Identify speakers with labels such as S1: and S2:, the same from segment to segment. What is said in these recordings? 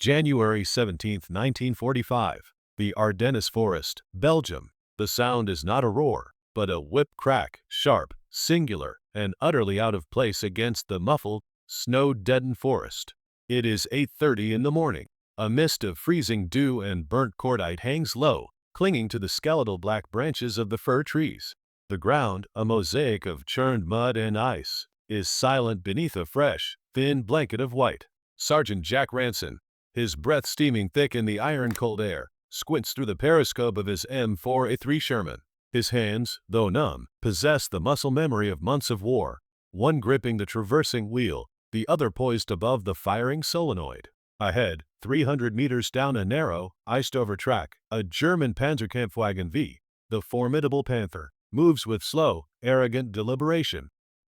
S1: January 17, 1945. The Ardennes Forest, Belgium. The sound is not a roar, but a whip-crack, sharp, singular, and utterly out of place against the muffled, snow-deadened forest. It is 8:30 in the morning. A mist of freezing dew and burnt cordite hangs low, clinging to the skeletal black branches of the fir trees. The ground, a mosaic of churned mud and ice, is silent beneath a fresh, thin blanket of white. Sergeant Jack Ranson, his breath steaming thick in the iron-cold air, squints through the periscope of his M4A3 Sherman. His hands, though numb, possess the muscle memory of months of war, one gripping the traversing wheel, the other poised above the firing solenoid. Ahead, 300 meters down a narrow, iced-over track, a German Panzerkampfwagen V, the formidable Panther, moves with slow, arrogant deliberation.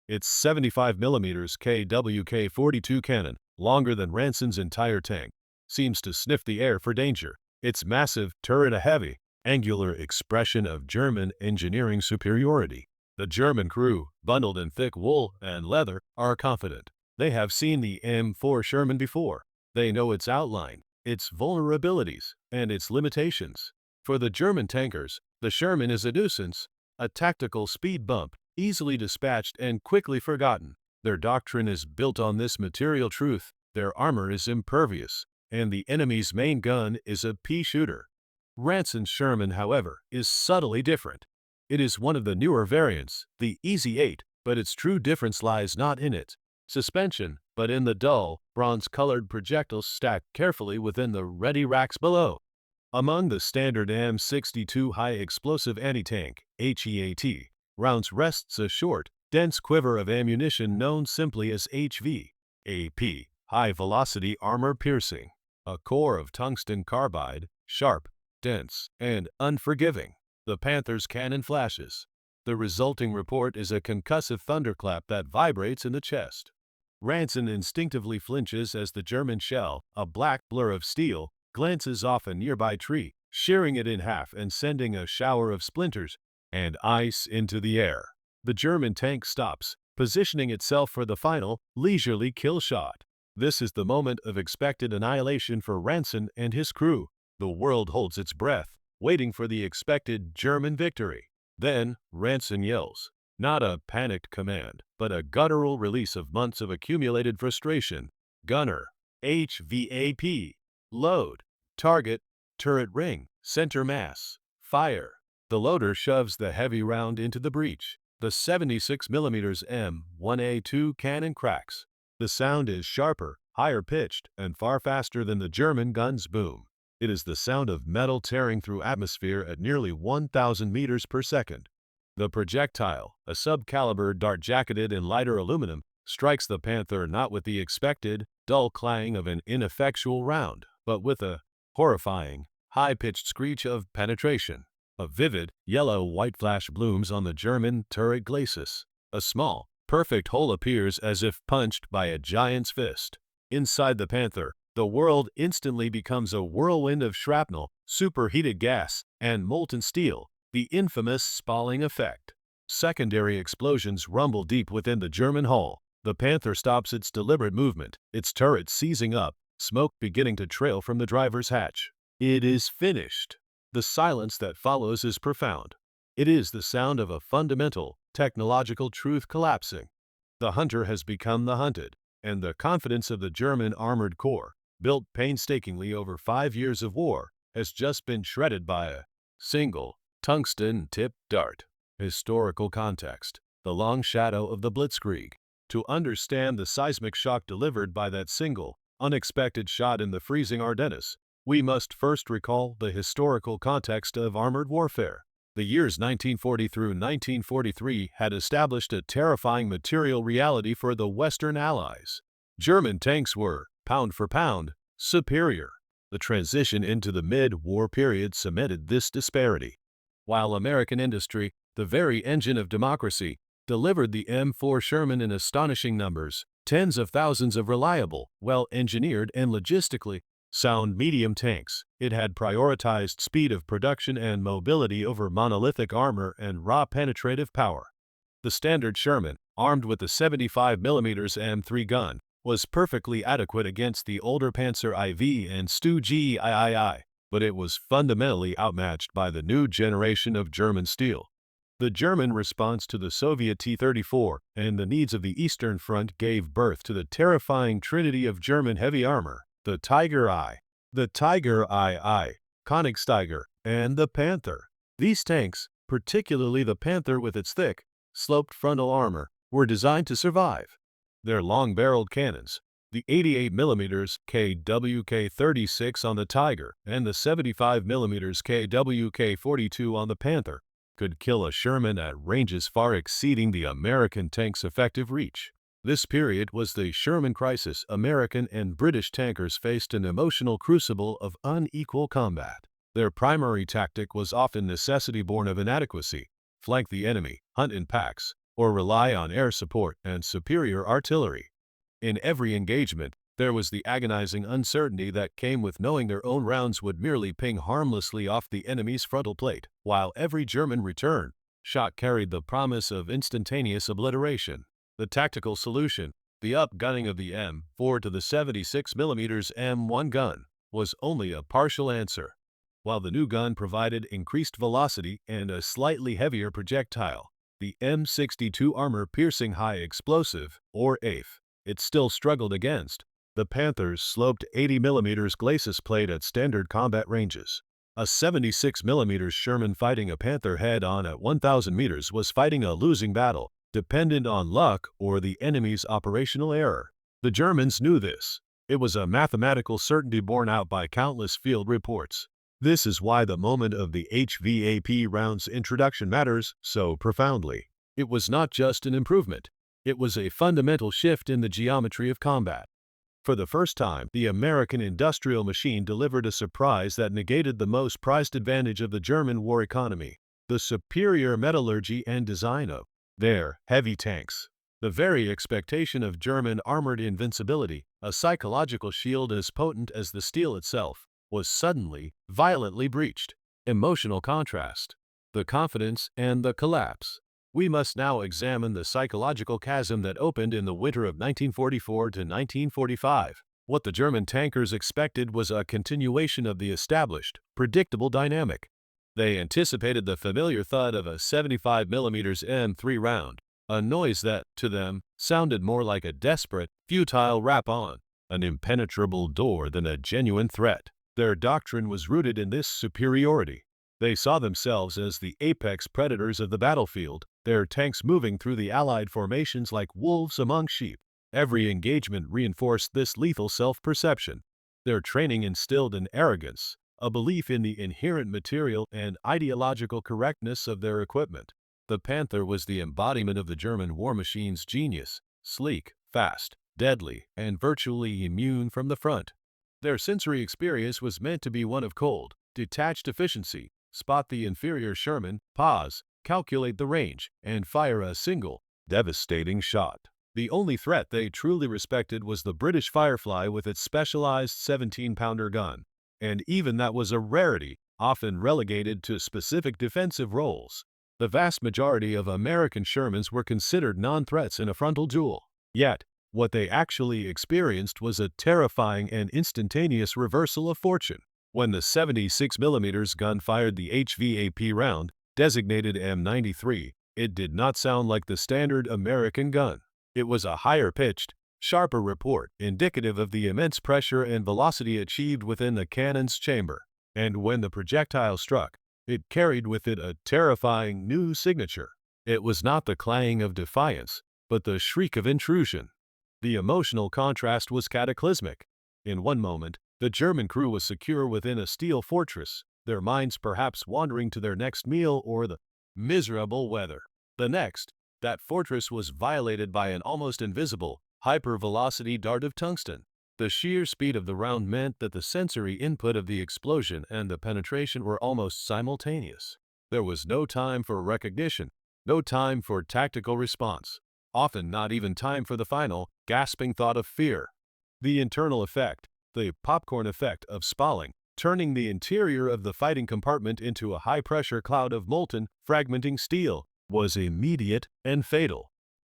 S1: Its 75mm KWK-42 cannon, longer than Ranson's entire tank, seems to sniff the air for danger. Its massive turret a heavy, angular expression of German engineering superiority. The German crew, bundled in thick wool and leather, are confident. They have seen the M4 Sherman before. They know its outline, its vulnerabilities, and its limitations. For the German tankers, the Sherman is a nuisance, a tactical speed bump, easily dispatched and quickly forgotten. Their doctrine is built on this material truth. Their armor is impervious, and the enemy's main gun is a pea shooter. Ranson's Sherman, however, is subtly different. It is one of the newer variants, the Easy 8, but its true difference lies not in its suspension, but in the dull, bronze-colored projectiles stacked carefully within the ready racks below. Among the standard M62 high-explosive anti-tank (HVAP) rounds rests a short, dense quiver of ammunition known simply as HVAP, high-velocity armor-piercing, a core of tungsten carbide, sharp, dense, and unforgiving. The Panther's cannon flashes. The resulting report is a concussive thunderclap that vibrates in the chest. Ranson instinctively flinches as the German shell, a black blur of steel, glances off a nearby tree, shearing it in half and sending a shower of splinters and ice into the air. The German tank stops, positioning itself for the final, leisurely kill shot. This is the moment of expected annihilation for Ranson and his crew. The world holds its breath, waiting for the expected German victory. Then, Ranson yells. Not a panicked command, but a guttural release of months of accumulated frustration. Gunner, HVAP, load, target, turret ring, center mass, fire. The loader shoves the heavy round into the breech. The 76mm M1A2 cannon cracks. The sound is sharper, higher-pitched, and far faster than the German gun's boom. It is the sound of metal tearing through atmosphere at nearly 1,000 meters per second. The projectile, a sub-caliber dart jacketed in lighter aluminum, strikes the Panther not with the expected, dull clang of an ineffectual round, but with a horrifying, high-pitched screech of penetration. A vivid, yellow-white flash blooms on the German turret glacis. A small, perfect hole appears as if punched by a giant's fist. Inside the Panther, the world instantly becomes a whirlwind of shrapnel, superheated gas, and molten steel, the infamous spalling effect. Secondary explosions rumble deep within the German hull. The Panther stops its deliberate movement, its turret seizing up, smoke beginning to trail from the driver's hatch. It is finished. The silence that follows is profound. It is the sound of a fundamental, technological truth collapsing. The hunter has become the hunted, and the confidence of the German armored corps, built painstakingly over 5 years of war, has just been shredded by a single, tungsten-tipped dart. Historical context. The long shadow of the Blitzkrieg. To understand the seismic shock delivered by that single, unexpected shot in the freezing Ardennes, we must first recall the historical context of armored warfare. The years 1940 through 1943 had established a terrifying material reality for the Western Allies. German tanks were, pound for pound, superior. The transition into the mid-war period cemented this disparity. While American industry, the very engine of democracy, delivered the M4 Sherman in astonishing numbers, tens of thousands of reliable, well-engineered and logistically sound medium tanks, it had prioritized speed of production and mobility over monolithic armor and raw penetrative power. The standard Sherman, armed with the 75mm M3 gun, was perfectly adequate against the older Panzer IV and Stu GIII, but it was fundamentally outmatched by the new generation of German steel. The German response to the Soviet T-34 and the needs of the Eastern Front gave birth to the terrifying trinity of German heavy armor, the Tiger I, the Tiger II, Königstiger, and the Panther. These tanks, particularly the Panther with its thick, sloped frontal armor, were designed to survive. Their long-barreled cannons, the 88mm KWK-36 on the Tiger and the 75mm KWK-42 on the Panther, could kill a Sherman at ranges far exceeding the American tank's effective reach. This period was the Sherman crisis. American and British tankers faced an emotional crucible of unequal combat. Their primary tactic was often necessity born of inadequacy: flank the enemy, hunt in packs, or rely on air support and superior artillery. In every engagement, there was the agonizing uncertainty that came with knowing their own rounds would merely ping harmlessly off the enemy's frontal plate, while every German return shot carried the promise of instantaneous obliteration. The tactical solution, the upgunning of the M4 to the 76mm M1 gun, was only a partial answer. While the new gun provided increased velocity and a slightly heavier projectile, the M62 armor-piercing high explosive, or AIF, it still struggled against. The Panthers' sloped 80mm glacis plate at standard combat ranges. A 76mm Sherman fighting a Panther head-on at 1,000 meters was fighting a losing battle, dependent on luck or the enemy's operational error. The Germans knew this. It was a mathematical certainty borne out by countless field reports. This is why the moment of the HVAP round's introduction matters so profoundly. It was not just an improvement. It was a fundamental shift in the geometry of combat. For the first time, the American industrial machine delivered a surprise that negated the most prized advantage of the German war economy: the superior metallurgy and design of their heavy tanks. The very expectation of German armored invincibility, a psychological shield as potent as the steel itself, was suddenly, violently breached. Emotional contrast. The confidence and the collapse. We must now examine the psychological chasm that opened in the winter of 1944 to 1945. What the German tankers expected was a continuation of the established, predictable dynamic. They anticipated the familiar thud of a 75mm M3 round, a noise that, to them, sounded more like a desperate, futile rap-on an impenetrable door than a genuine threat. Their doctrine was rooted in this superiority. They saw themselves as the apex predators of the battlefield, their tanks moving through the Allied formations like wolves among sheep. Every engagement reinforced this lethal self-perception. Their training instilled an arrogance, a belief in the inherent material and ideological correctness of their equipment. The Panther was the embodiment of the German war machine's genius: sleek, fast, deadly, and virtually immune from the front. Their sensory experience was meant to be one of cold, detached efficiency: spot the inferior Sherman, pause, calculate the range, and fire a single, devastating shot. The only threat they truly respected was the British Firefly with its specialized 17-pounder gun, and even that was a rarity, often relegated to specific defensive roles. The vast majority of American Shermans were considered non-threats in a frontal duel. Yet, what they actually experienced was a terrifying and instantaneous reversal of fortune. When the 76mm gun fired the HVAP round, designated M93, it did not sound like the standard American gun. It was a higher-pitched, sharper report, indicative of the immense pressure and velocity achieved within the cannon's chamber. And when the projectile struck, it carried with it a terrifying new signature. It was not the clang of defiance, but the shriek of intrusion. The emotional contrast was cataclysmic. In one moment, the German crew was secure within a steel fortress, their minds perhaps wandering to their next meal or the miserable weather. The next, that fortress was violated by an almost invisible, hypervelocity dart of tungsten. The sheer speed of the round meant that the sensory input of the explosion and the penetration were almost simultaneous. There was no time for recognition, no time for tactical response, often not even time for the final, gasping thought of fear. The internal effect, the popcorn effect of spalling, turning the interior of the fighting compartment into a high-pressure cloud of molten, fragmenting steel, was immediate and fatal.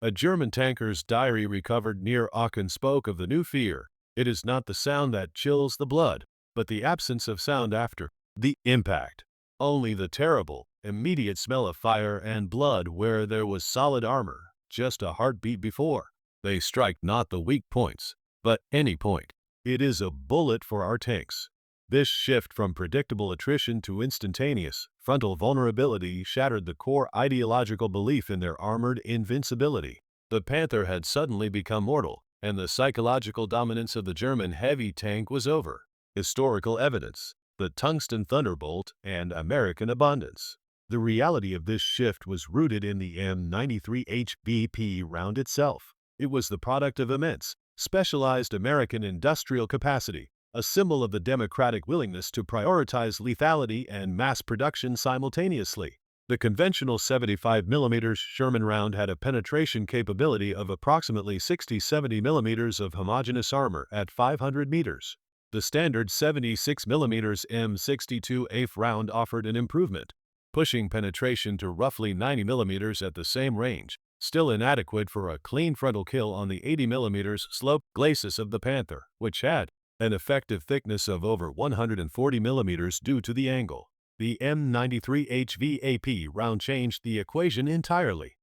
S1: A German tanker's diary recovered near Aachen spoke of the new fear. It is not the sound that chills the blood, but the absence of sound after the impact. Only the terrible, immediate smell of fire and blood where there was solid armor, just a heartbeat before. They strike not the weak points, but any point. It is a bullet for our tanks. This shift from predictable attrition to instantaneous, frontal vulnerability shattered the core ideological belief in their armored invincibility. The Panther had suddenly become mortal, and the psychological dominance of the German heavy tank was over. Historical evidence: the tungsten thunderbolt and American abundance. The reality of this shift was rooted in the M93 HVAP round itself. It was the product of immense, specialized American industrial capacity, a symbol of the democratic willingness to prioritize lethality and mass production simultaneously. The conventional 75mm Sherman round had a penetration capability of approximately 60-70mm of homogeneous armor at 500 meters. The standard 76mm M62A round offered an improvement, pushing penetration to roughly 90mm at the same range, still inadequate for a clean frontal kill on the 80mm slope glacis of the Panther, which had an effective thickness of over 140mm due to the angle. The M93 HVAP round changed the equation entirely.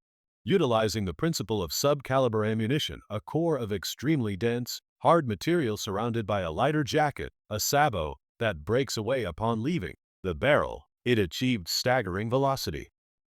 S1: Utilizing the principle of subcaliber ammunition, a core of extremely dense, hard material surrounded by a lighter jacket, a sabot, that breaks away upon leaving the barrel, it achieved staggering velocity.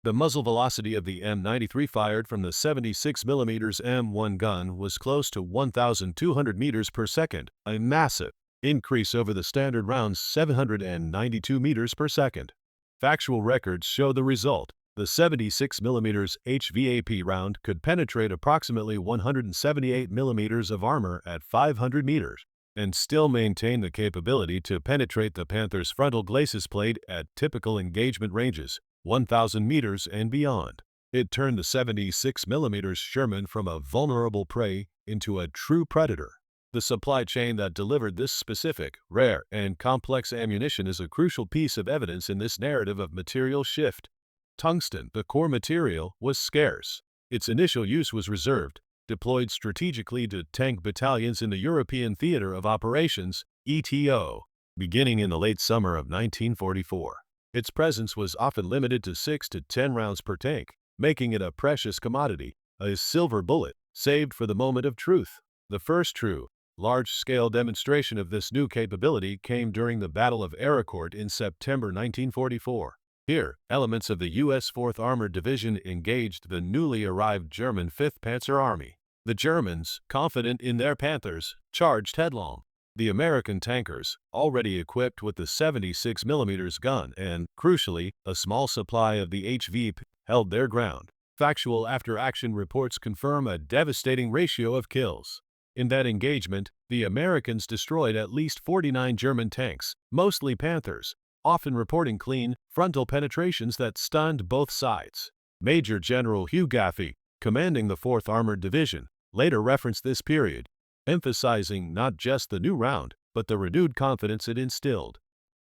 S1: The muzzle velocity of the M93 fired from the 76mm M1 gun was close to 1,200 meters per second, a massive increase over the standard round's 792 meters per second. Factual records show the result. The 76mm HVAP round could penetrate approximately 178 millimeters of armor at 500 meters and still maintain the capability to penetrate the Panther's frontal glacis plate at typical engagement ranges, 1,000 meters and beyond. It turned the 76mm Sherman from a vulnerable prey into a true predator. The supply chain that delivered this specific, rare, and complex ammunition is a crucial piece of evidence in this narrative of material shift. Tungsten, the core material, was scarce. Its initial use was reserved, deployed strategically to tank battalions in the European Theater of Operations, ETO, beginning in the late summer of 1944. Its presence was often limited to 6 to 10 rounds per tank, making it a precious commodity, a silver bullet, saved for the moment of truth. The first true, large-scale demonstration of this new capability came during the Battle of Erosion in September 1944. Here, elements of the U.S. 4th Armored Division engaged the newly arrived German 5th Panzer Army. The Germans, confident in their Panthers, charged headlong. The American tankers, already equipped with the 76mm gun and, crucially, a small supply of the HVAP, held their ground. Factual after-action reports confirm a devastating ratio of kills. In that engagement, the Americans destroyed at least 49 German tanks, mostly Panthers, often reporting clean, frontal penetrations that stunned both sides. Major General Hugh Gaffey, commanding the 4th Armored Division, later referenced this period, emphasizing not just the new round, but the renewed confidence it instilled.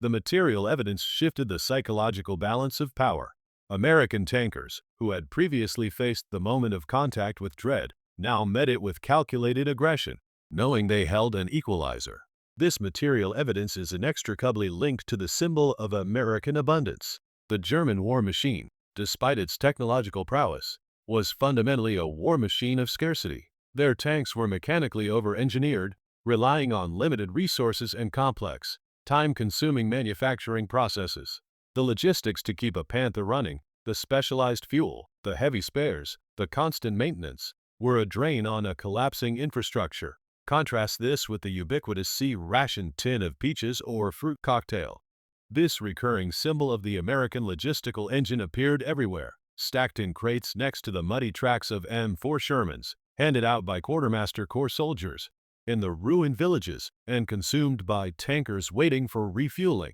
S1: The material evidence shifted the psychological balance of power. American tankers, who had previously faced the moment of contact with dread, now met it with calculated aggression, knowing they held an equalizer. This material evidence is inextricably linked to the symbol of American abundance. The German war machine, despite its technological prowess, was fundamentally a war machine of scarcity. Their tanks were mechanically over-engineered, relying on limited resources and complex, time-consuming manufacturing processes. The logistics to keep a Panther running, the specialized fuel, the heavy spares, the constant maintenance, were a drain on a collapsing infrastructure. Contrast this with the ubiquitous C-ration tin of peaches or fruit cocktail. This recurring symbol of the American logistical engine appeared everywhere, stacked in crates next to the muddy tracks of M4 Shermans, handed out by Quartermaster Corps soldiers, in the ruined villages, and consumed by tankers waiting for refueling.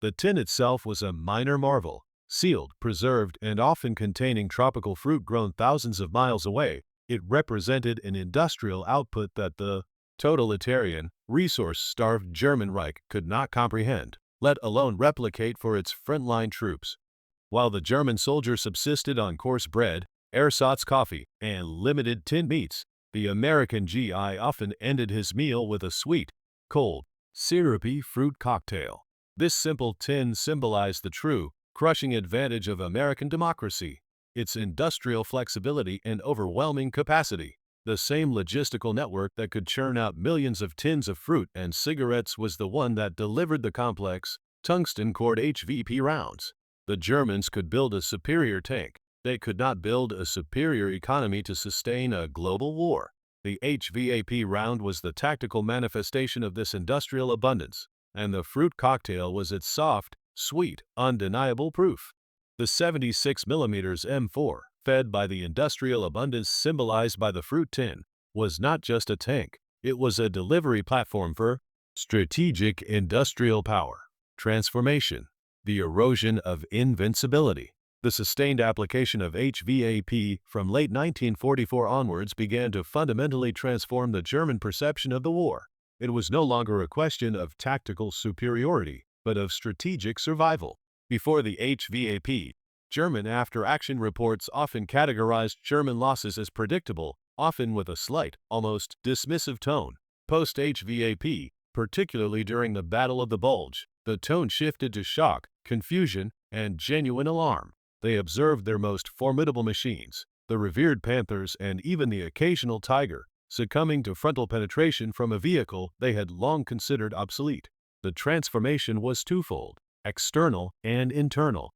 S1: The tin itself was a minor marvel, sealed, preserved, and often containing tropical fruit grown thousands of miles away. It represented an industrial output that the totalitarian, resource-starved German Reich could not comprehend, let alone replicate for its frontline troops. While the German soldier subsisted on coarse bread, ersatz coffee, and limited tinned meats, the American GI often ended his meal with a sweet, cold, syrupy fruit cocktail. This simple tin symbolized the true, crushing advantage of American democracy, its industrial flexibility and overwhelming capacity. The same logistical network that could churn out millions of tins of fruit and cigarettes was the one that delivered the complex, tungsten-cored HVP rounds. The Germans could build a superior tank. They could not build a superior economy to sustain a global war. The HVAP round was the tactical manifestation of this industrial abundance, and the fruit cocktail was its soft, sweet, undeniable proof. The 76mm M4, fed by the industrial abundance symbolized by the fruit tin, was not just a tank. It was a delivery platform for strategic industrial power, transformation, the erosion of invincibility. The sustained application of HVAP from late 1944 onwards began to fundamentally transform the German perception of the war. It was no longer a question of tactical superiority, but of strategic survival. Before the HVAP, German after-action reports often categorized German losses as predictable, often with a slight, almost dismissive tone. Post-HVAP, particularly during the Battle of the Bulge, the tone shifted to shock, confusion, and genuine alarm. They observed their most formidable machines, the revered Panthers and even the occasional Tiger, succumbing to frontal penetration from a vehicle they had long considered obsolete. The transformation was twofold, external and internal.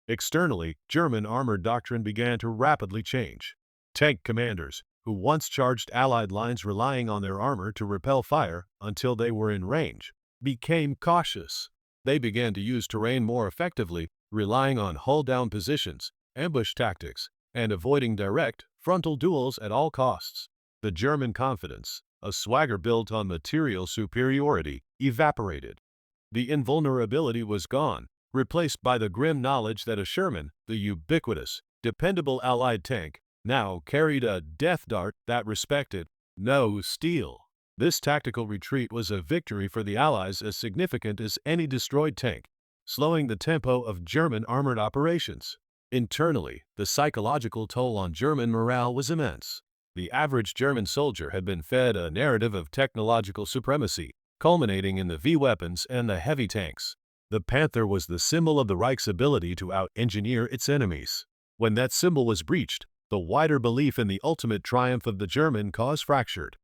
S1: Externally, German armored doctrine began to rapidly change. Tank commanders, who once charged Allied lines relying on their armor to repel fire until they were in range, became cautious. They began to use terrain more effectively, relying on hull-down positions, ambush tactics, and avoiding direct, frontal duels at all costs. The German confidence, a swagger built on material superiority, evaporated. The invulnerability was gone, replaced by the grim knowledge that a Sherman, the ubiquitous, dependable Allied tank, now carried a death dart that respected no steel. This tactical retreat was a victory for the Allies as significant as any destroyed tank, slowing the tempo of German armored operations. Internally, the psychological toll on German morale was immense. The average German soldier had been fed a narrative of technological supremacy, culminating in the V-weapons and the heavy tanks. The Panther was the symbol of the Reich's ability to out-engineer its enemies. When that symbol was breached, the wider belief in the ultimate triumph of the German cause fractured.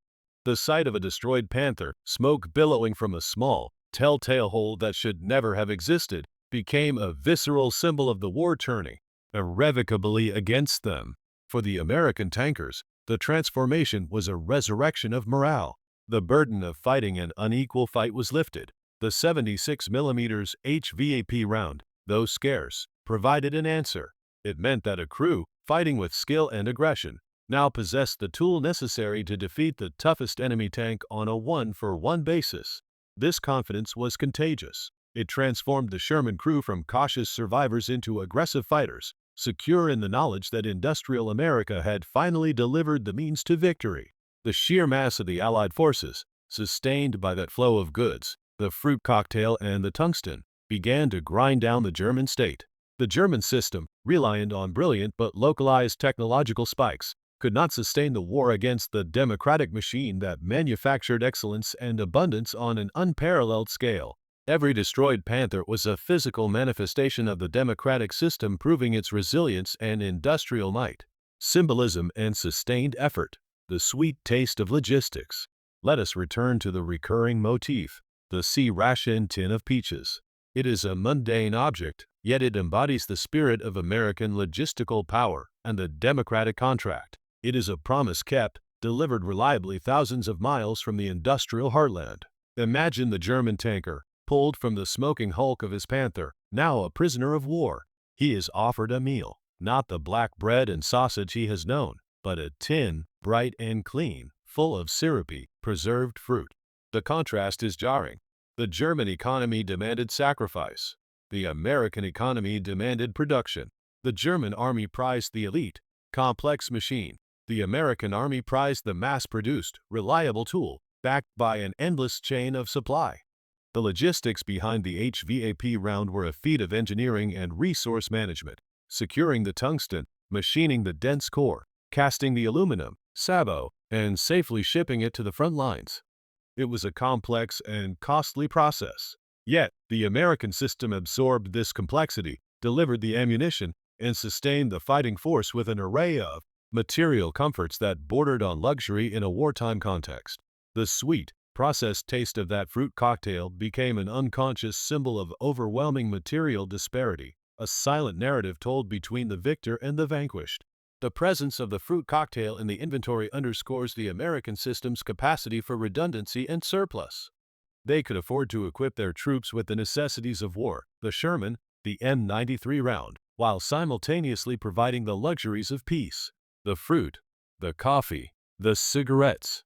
S1: The sight of a destroyed Panther, smoke billowing from a small, telltale hole that should never have existed, became a visceral symbol of the war turning irrevocably against them. For the American tankers, the transformation was a resurrection of morale. The burden of fighting an unequal fight was lifted. The 76mm HVAP round, though scarce, provided an answer. It meant that a crew, fighting with skill and aggression, now possessed the tool necessary to defeat the toughest enemy tank on a one-for-one basis. This confidence was contagious. It transformed the Sherman crew from cautious survivors into aggressive fighters, secure in the knowledge that industrial America had finally delivered the means to victory. The sheer mass of the Allied forces, sustained by that flow of goods, the fruit cocktail and the tungsten, began to grind down the German state. The German system, reliant on brilliant but localized technological spikes, could not sustain the war against the democratic machine that manufactured excellence and abundance on an unparalleled scale. Every destroyed Panther was a physical manifestation of the democratic system proving its resilience and industrial might. Symbolism and sustained effort, the sweet taste of logistics. Let us return to the recurring motif, the C-ration tin of peaches. It is a mundane object, yet it embodies the spirit of American logistical power and the democratic contract. It is a promise kept, delivered reliably thousands of miles from the industrial heartland. Imagine the German tanker, pulled from the smoking hulk of his Panther, now a prisoner of war. He is offered a meal, not the black bread and sausage he has known, but a tin, bright and clean, full of syrupy, preserved fruit. The contrast is jarring. The German economy demanded sacrifice. The American economy demanded production. The German army prized the elite, complex machine. The American army prized the mass-produced, reliable tool, backed by an endless chain of supply. The logistics behind the HVAP round were a feat of engineering and resource management. Securing the tungsten, machining the dense core, casting the aluminum, sabot, and safely shipping it to the front lines. It was a complex and costly process. Yet, the American system absorbed this complexity, delivered the ammunition, and sustained the fighting force with an array of material comforts that bordered on luxury in a wartime context. The sweet, processed taste of that fruit cocktail became an unconscious symbol of overwhelming material disparity, a silent narrative told between the victor and the vanquished. The presence of the fruit cocktail in the inventory underscores the American system's capacity for redundancy and surplus. They could afford to equip their troops with the necessities of war, the Sherman, the M93 round, while simultaneously providing the luxuries of peace, the fruit, the coffee, the cigarettes.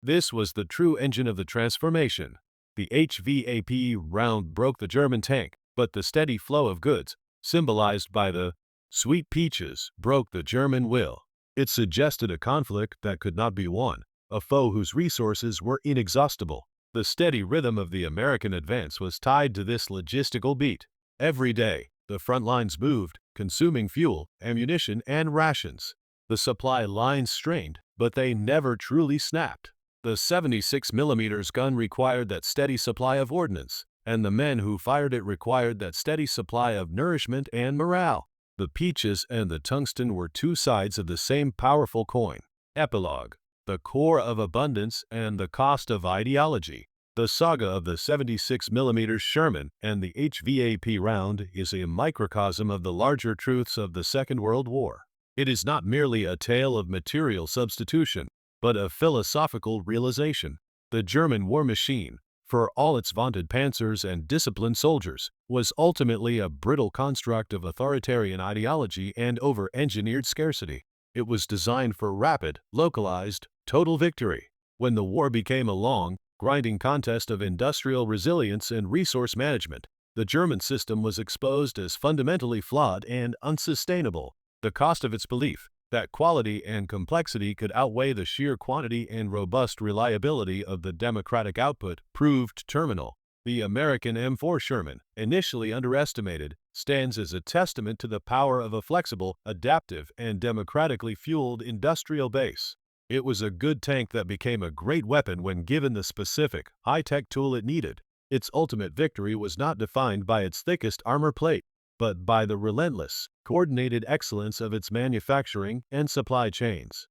S1: This was the true engine of the transformation. The HVAP round broke the German tank, but the steady flow of goods, symbolized by the sweet peaches, broke the German will. It suggested a conflict that could not be won, a foe whose resources were inexhaustible. The steady rhythm of the American advance was tied to this logistical beat. Every day, the front lines moved, consuming fuel, ammunition, and rations. The supply lines strained, but they never truly snapped. The 76mm gun required that steady supply of ordnance, and the men who fired it required that steady supply of nourishment and morale. The peaches and the tungsten were two sides of the same powerful coin. Epilogue: the core of abundance and the cost of ideology. The saga of the 76mm Sherman and the HVAP round is a microcosm of the larger truths of the Second World War. It is not merely a tale of material substitution, but a philosophical realization. The German war machine, for all its vaunted panzers and disciplined soldiers, was ultimately a brittle construct of authoritarian ideology and over-engineered scarcity. It was designed for rapid, localized, total victory. When the war became a long, grinding contest of industrial resilience and resource management, the German system was exposed as fundamentally flawed and unsustainable. The cost of its belief that quality and complexity could outweigh the sheer quantity and robust reliability of the democratic output proved terminal. The American M4 Sherman, initially underestimated, stands as a testament to the power of a flexible, adaptive, and democratically fueled industrial base. It was a good tank that became a great weapon when given the specific, high-tech tool it needed. Its ultimate victory was not defined by its thickest armor plate, but by the relentless, coordinated excellence of its manufacturing and supply chains.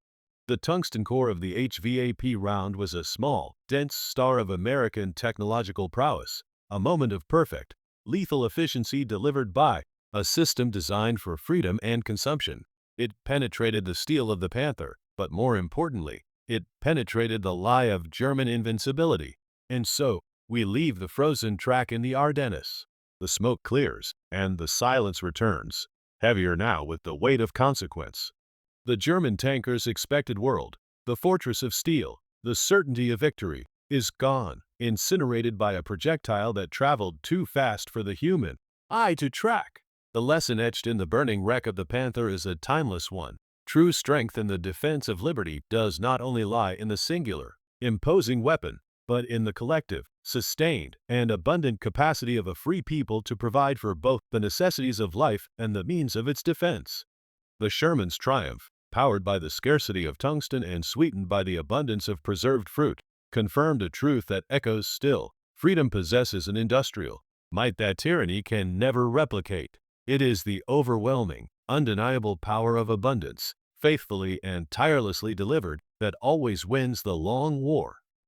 S1: The tungsten core of the HVAP round was a small, dense star of American technological prowess, a moment of perfect, lethal efficiency delivered by a system designed for freedom and consumption. It penetrated the steel of the Panther, but more importantly, it penetrated the lie of German invincibility. And so, we leave the frozen track in the Ardennes. The smoke clears, and the silence returns, heavier now with the weight of consequence. The German tanker's expected world, the fortress of steel, the certainty of victory, is gone, incinerated by a projectile that traveled too fast for the human eye to track. The lesson etched in the burning wreck of the Panther is a timeless one. True strength in the defense of liberty does not only lie in the singular, imposing weapon, but in the collective, sustained, and abundant capacity of a free people to provide for both the necessities of life and the means of its defense. The Sherman's triumph, powered by the scarcity of tungsten and sweetened by the abundance of preserved fruit, confirmed a truth that echoes still. Freedom possesses an industrial might that tyranny can never replicate. It is the overwhelming, undeniable power of abundance, faithfully and tirelessly delivered, that always wins the long war.